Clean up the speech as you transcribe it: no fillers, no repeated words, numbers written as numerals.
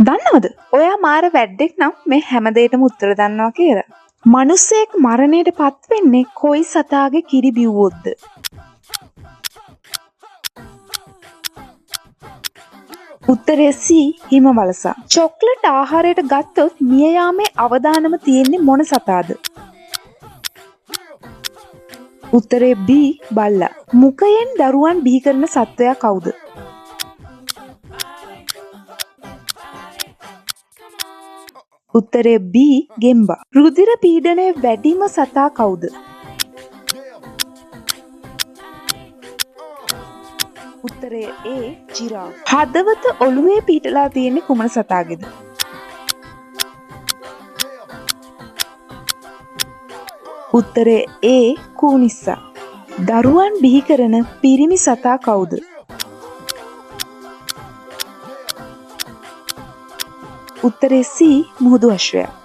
දන්නවද? ඔයා මාර වැද්දෙක් නම් මේ හැම දෙයකටම උත්තර දන්නවා කියලා. මිනිස්සෙක් මරණයට පත් වෙන්නේ කොයි සතාගේ කිරි බිව්වොත්ද? උත්තරේ C හිමවලසා. චොක්ලට් ආහාරයට ගත්තොත් මිය යාමේ අවදානම තියෙන්නේ මොන සතාද? උත්තරේ B බල්ලා. මුඛයෙන් දරුවන් බිහි කරන සත්වයා කවුද? උත්තරේ B ගෙම්බා. රුධිර පීඩනය වැඩිම සතා කවුද? උත්තරේ A ජිරාෆ්. හදවත ඔළුවේ පිහිටලා තියෙන්නේ කුමන සතාගේද? උත්තරේ A කූනිස්සා. දරුවන් බිහි කරන පිරිමි සතා කවුද? උත්තරේ C මුහුදු අශ්වයා.